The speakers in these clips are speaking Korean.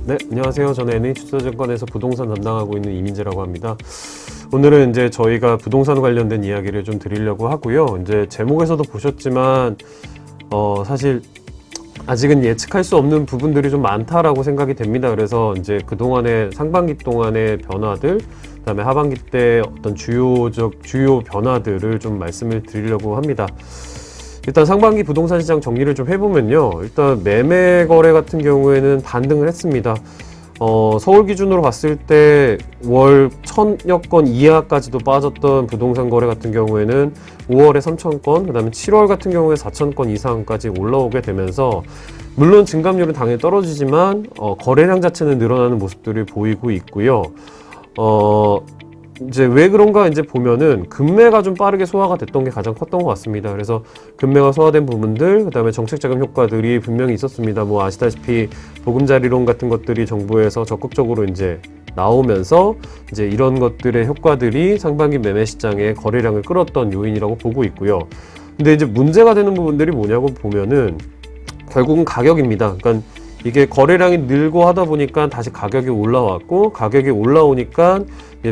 네, 안녕하세요. 저는 NH투자증권에서 부동산 담당하고 있는 이민재라고 합니다. 오늘은 이제 저희가 부동산 관련된 이야기를 좀 드리려고 하고요. 이제 제목에서도 보셨지만, 사실 아직은 예측할 수 없는 부분들이 좀 많다라고 생각이 됩니다. 그래서 이제 그동안의 상반기 동안의 변화들, 그다음에 하반기 때 어떤 주요 변화들을 좀 말씀을 드리려고 합니다. 일단 상반기 부동산 시장 정리를 좀 해보면요. 일단 매매 거래 같은 경우에는 반등을 했습니다. 서울 기준으로 봤을 때 월 1000여 건 이하까지도 빠졌던 부동산 거래 같은 경우에는 5월에 3000건, 그 다음에 7월 같은 경우에 4000건 이상까지 올라오게 되면서 물론 증감률은 당연히 떨어지지만 거래량 자체는 늘어나는 모습들을 보이고 있고요. 이제 왜 그런가 이제 보면은 금매가 좀 빠르게 소화가 됐던 게 가장 컸던 것 같습니다. 그래서 금매가 소화된 부분들, 그 다음에 정책 자금 효과들이 분명히 있었습니다. 뭐 아시다시피 보금자리론 같은 것들이 정부에서 적극적으로 이제 나오면서 이제 이런 것들의 효과들이 상반기 매매 시장의 거래량을 끌었던 요인이라고 보고 있고요. 근데 이제 문제가 되는 부분들이 뭐냐고 보면은 결국은 가격입니다. 그러니까 이게 거래량이 늘고 하다 보니까 다시 가격이 올라왔고, 가격이 올라오니까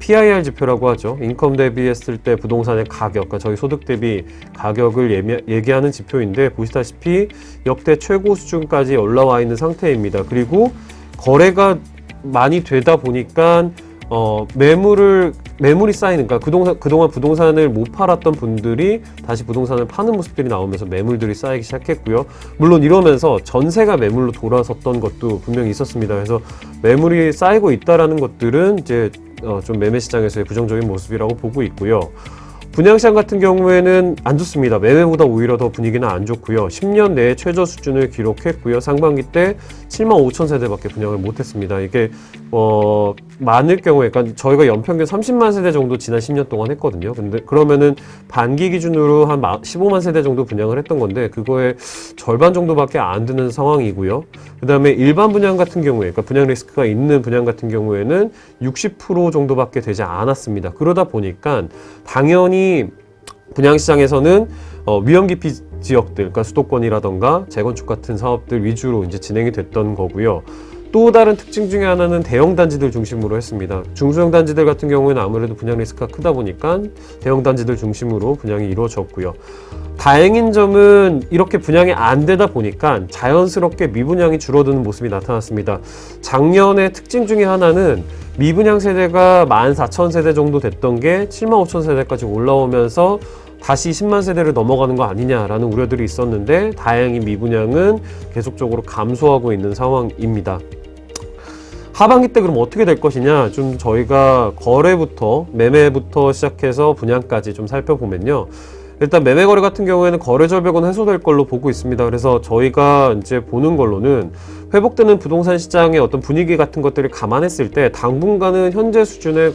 PIR 지표라고 하죠. 인컴 대비했을 때 부동산의 가격, 그러니까 저희 소득 대비 가격을 얘기하는 지표인데, 보시다시피 역대 최고 수준까지 올라와 있는 상태입니다. 그리고 거래가 많이 되다 보니까 매물이 쌓이는, 그러니까 그동안 부동산을 못 팔았던 분들이 다시 부동산을 파는 모습들이 나오면서 매물들이 쌓이기 시작했고요. 물론 이러면서 전세가 매물로 돌아섰던 것도 분명히 있었습니다. 그래서 매물이 쌓이고 있다라는 것들은 이제 좀 매매 시장에서의 부정적인 모습이라고 보고 있고요. 분양시장 같은 경우에는 안 좋습니다. 매매보다 오히려 더 분위기는 안 좋고요. 10년 내에 최저 수준을 기록했고요. 상반기 때 75,000세대밖에 분양을 못했습니다. 이게 많을 경우에, 그러니까 저희가 연평균 30만 세대 정도 지난 10년 동안 했거든요. 근데 그러면은 반기 기준으로 한 15만 세대 정도 분양을 했던 건데, 그거의 절반 정도밖에 안 되는 상황이고요. 그 다음에 일반 분양 같은 경우에, 그러니까 분양 리스크가 있는 분양 같은 경우에는 60% 정도밖에 되지 않았습니다. 그러다 보니까 당연히 분양시장에서는 위험 기피 지역들, 그러니까 수도권이라던가 재건축 같은 사업들 위주로 이제 진행이 됐던 거고요. 또 다른 특징 중에 하나는 대형 단지들 중심으로 했습니다. 중소형 단지들 같은 경우에는 아무래도 분양 리스크가 크다 보니까 대형 단지들 중심으로 분양이 이루어졌고요. 다행인 점은 이렇게 분양이 안 되다 보니까 자연스럽게 미분양이 줄어드는 모습이 나타났습니다. 작년의 특징 중에 하나는 미분양 세대가 14,000세대 정도 됐던 게 75,000세대까지 올라오면서 다시 10만 세대를 넘어가는 거 아니냐라는 우려들이 있었는데, 다행히 미분양은 계속적으로 감소하고 있는 상황입니다. 하반기 때 그럼 어떻게 될 것이냐, 좀 저희가 거래부터 매매부터 시작해서 분양까지 좀 살펴보면요. 일단 매매 거래 같은 경우에는 거래 절벽은 해소될 걸로 보고 있습니다. 그래서 저희가 이제 보는 걸로는 회복되는 부동산 시장의 어떤 분위기 같은 것들을 감안했을 때 당분간은 현재 수준의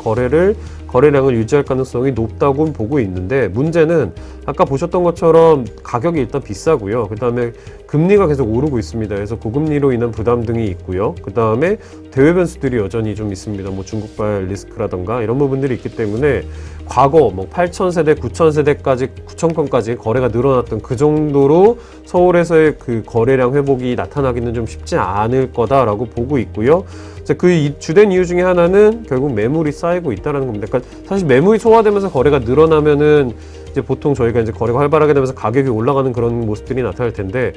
거래량을 유지할 가능성이 높다고 보고 있는데, 문제는 아까 보셨던 것처럼 가격이 일단 비싸고요. 그 다음에 금리가 계속 오르고 있습니다. 그래서 고금리로 인한 부담 등이 있고요. 그 다음에 대외 변수들이 여전히 좀 있습니다. 뭐 중국발 리스크라던가 이런 부분들이 있기 때문에 과거 뭐 8,000세대, 9,000세대까지 9,000건까지 거래가 늘어났던 그 정도로 서울에서의 그 거래량 회복이 나타나기는 좀 쉽지 않을 거다라고 보고 있고요. 그 주된 이유 중에 하나는 결국 매물이 쌓이고 있다는 겁니다. 그러니까 사실 매물이 소화되면서 거래가 늘어나면은 이제 보통 저희가 이제 거래가 활발하게 되면서 가격이 올라가는 그런 모습들이 나타날 텐데,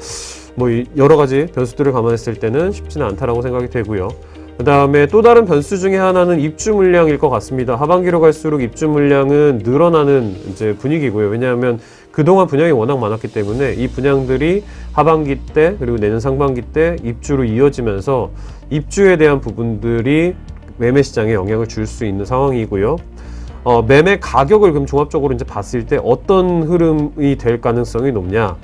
뭐 여러 가지 변수들을 감안했을 때는 쉽지는 않다라고 생각이 되고요. 그 다음에 또 다른 변수 중에 하나는 입주 물량일 것 같습니다. 하반기로 갈수록 입주 물량은 늘어나는 이제 분위기고요. 왜냐하면 그동안 분양이 워낙 많았기 때문에 이 분양들이 하반기 때 그리고 내년 상반기 때 입주로 이어지면서 입주에 대한 부분들이 매매 시장에 영향을 줄 수 있는 상황이고요. 매매 가격을 그럼 종합적으로 이제 봤을 때 어떤 흐름이 될 가능성이 높냐?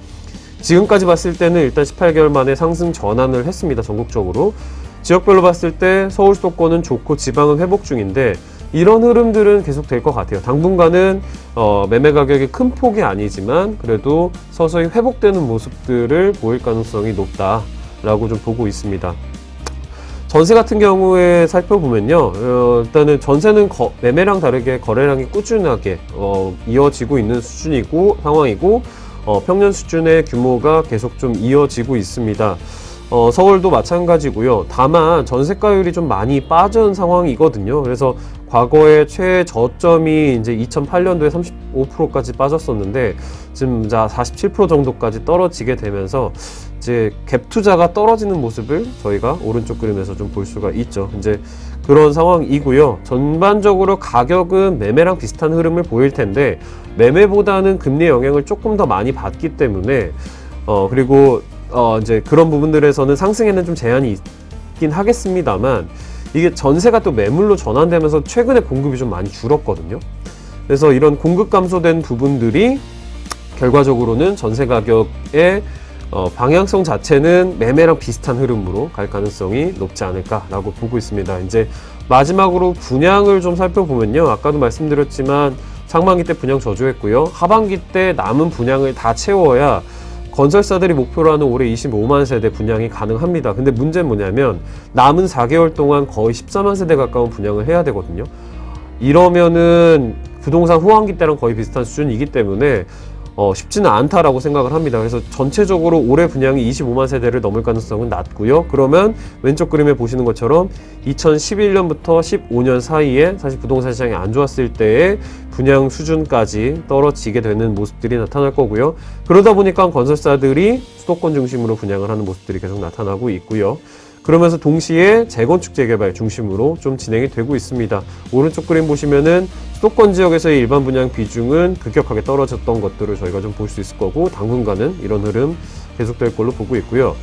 지금까지 봤을 때는 일단 18개월 만에 상승 전환을 했습니다. 전국적으로. 지역별로 봤을 때 서울 수도권은 좋고 지방은 회복 중인데, 이런 흐름들은 계속 될 것 같아요. 당분간은 매매 가격이 큰 폭이 아니지만 그래도 서서히 회복되는 모습들을 보일 가능성이 높다라고 좀 보고 있습니다. 전세 같은 경우에 살펴보면요, 일단은 전세는 매매랑 다르게 거래량이 꾸준하게 이어지고 있는 상황이고 평년 수준의 규모가 계속 좀 이어지고 있습니다. 서울도 마찬가지고요. 다만 전세가율이 좀 많이 빠진 상황이거든요. 그래서 과거에 최저점이 이제 2008년도에 35%까지 빠졌었는데 지금 47% 정도까지 떨어지게 되면서 이제 갭 투자가 떨어지는 모습을 저희가 오른쪽 그림에서 좀 볼 수가 있죠. 이제 그런 상황이고요. 전반적으로 가격은 매매랑 비슷한 흐름을 보일 텐데 매매보다는 금리 영향을 조금 더 많이 받기 때문에 그리고 이제 그런 부분들에서는 상승에는 좀 제한이 있긴 하겠습니다만 이게 전세가 또 매물로 전환되면서 최근에 공급이 좀 많이 줄었거든요. 그래서 이런 공급 감소된 부분들이 결과적으로는 전세 가격의 방향성 자체는 매매랑 비슷한 흐름으로 갈 가능성이 높지 않을까라고 보고 있습니다. 이제 마지막으로 분양을 좀 살펴보면요. 아까도 말씀드렸지만 상반기 때 분양 저조했고요. 하반기 때 남은 분양을 다 채워야 건설사들이 목표로 하는 올해 25만 세대 분양이 가능합니다. 근데 문제는 뭐냐면 남은 4개월 동안 거의 14만 세대 가까운 분양을 해야 되거든요. 이러면은 부동산 호황기 때랑 거의 비슷한 수준이기 때문에 쉽지는 않다라고 생각을 합니다. 그래서 전체적으로 올해 분양이 25만 세대를 넘을 가능성은 낮고요. 그러면 왼쪽 그림에 보시는 것처럼 2011년부터 15년 사이에 사실 부동산 시장이 안 좋았을 때의 분양 수준까지 떨어지게 되는 모습들이 나타날 거고요. 그러다 보니까 건설사들이 수도권 중심으로 분양을 하는 모습들이 계속 나타나고 있고요. 그러면서 동시에 재건축 재개발 중심으로 좀 진행이 되고 있습니다. 오른쪽 그림 보시면은 수도권 지역에서의 일반 분양 비중은 급격하게 떨어졌던 것들을 저희가 좀 볼 수 있을 거고 당분간은 이런 흐름 계속될 걸로 보고 있고요.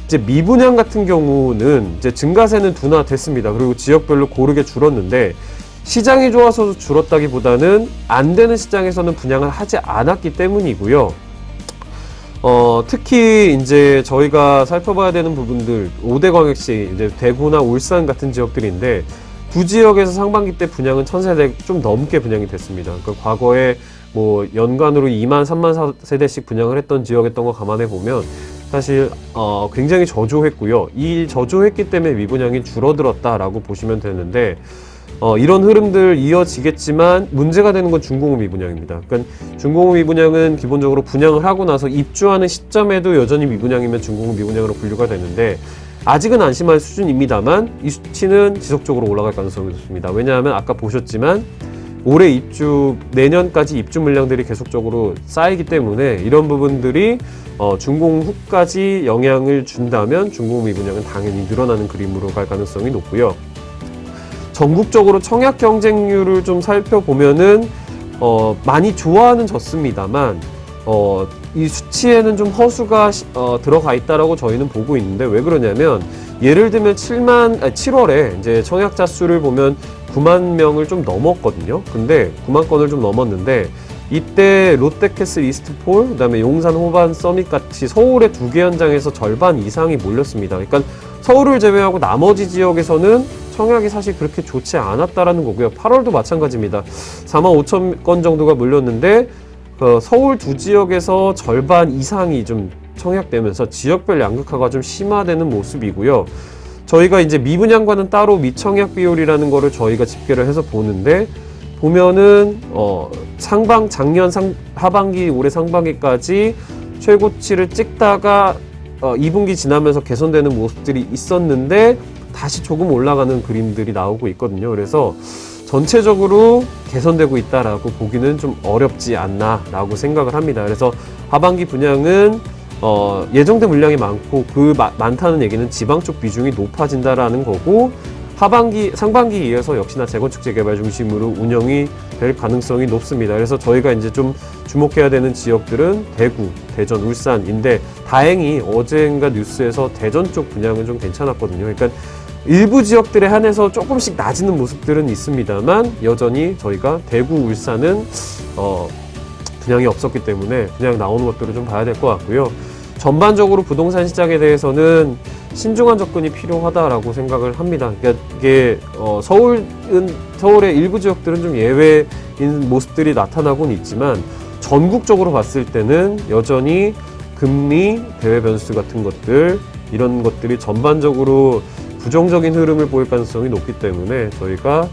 이제 미분양 같은 경우는 이제 증가세는 둔화됐습니다. 그리고 지역별로 고르게 줄었는데 시장이 좋아서 줄었다기보다는 안 되는 시장에서는 분양을 하지 않았기 때문이고요. 특히 이제 저희가 살펴봐야 되는 부분들 5대 광역시 이제 대구나 울산 같은 지역들인데 두 지역에서 상반기 때 분양은 1000세대 좀 넘게 분양이 됐습니다. 그러니까 과거에 뭐 연간으로 2만 3만 세대씩 분양을 했던 지역이었던 거 감안해 보면 사실 굉장히 저조했고요. 이 저조했기 때문에 미분양이 줄어들었다라고 보시면 되는데 이런 흐름들 이어지겠지만 문제가 되는 건 중공업 미분양입니다. 그러니까 중공업 미분양은 기본적으로 분양을 하고 나서 입주하는 시점에도 여전히 미분양이면 중공업 미분양으로 분류가 되는데 아직은 안심할 수준입니다만 이 수치는 지속적으로 올라갈 가능성이 높습니다. 왜냐하면 아까 보셨지만 올해 내년까지 입주 물량들이 계속적으로 쌓이기 때문에 이런 부분들이 준공 후까지 영향을 준다면 중공업 미분양은 당연히 늘어나는 그림으로 갈 가능성이 높고요. 전국적으로 청약 경쟁률을 좀 살펴보면은 많이 좋아는 졌습니다만 이 수치에는 좀 허수가 들어가 있다라고 저희는 보고 있는데 왜 그러냐면 예를 들면 7월에 이제 청약자 수를 보면 9만 명을 좀 넘었거든요. 근데 9만 건을 좀 넘었는데 이때 롯데캐슬 이스트폴, 그다음에 용산 호반 서밋 같이 서울의 2개 현장에서 절반 이상이 몰렸습니다. 그러니까 서울을 제외하고 나머지 지역에서는 청약이 사실 그렇게 좋지 않았다라는 거고요. 8월도 마찬가지입니다. 4만 5천 건 정도가 몰렸는데 서울 두 지역에서 절반 이상이 좀 청약되면서 지역별 양극화가 좀 심화되는 모습이고요. 저희가 이제 미분양과는 따로 미청약 비율이라는 거를 저희가 집계를 해서 보는데 보면은 작년 하반기 올해 상반기까지 최고치를 찍다가 2분기 지나면서 개선되는 모습들이 있었는데 다시 조금 올라가는 그림들이 나오고 있거든요. 그래서 전체적으로 개선되고 있다라고 보기는 좀 어렵지 않나라고 생각을 합니다. 그래서 하반기 분양은 예정된 물량이 많고 많다는 얘기는 지방 쪽 비중이 높아진다라는 거고 상반기에 이어서 역시나 재건축 재개발 중심으로 운영이 될 가능성이 높습니다. 그래서 저희가 이제 좀 주목해야 되는 지역들은 대구, 대전, 울산인데 다행히 어젠가 뉴스에서 대전 쪽 분양은 좀 괜찮았거든요. 그러니까 일부 지역들에 한해서 조금씩 낮아지는 모습들은 있습니다만 여전히 저희가 대구, 울산은 분양이 없었기 때문에 분양 나오는 것들을 좀 봐야 될 것 같고요. 전반적으로 부동산 시장에 대해서는 신중한 접근이 필요하다라고 생각을 합니다. 그러니까 이게 서울의 일부 지역들은 좀 예외인 모습들이 나타나고는 있지만 전국적으로 봤을 때는 여전히 금리, 대외 변수 같은 것들 이런 것들이 전반적으로 부정적인 흐름을 보일 가능성이 높기 때문에 저희가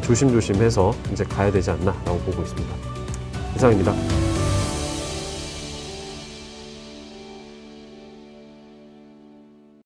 조심조심해서 이제 가야 되지 않나라고 보고 있습니다. 이상입니다.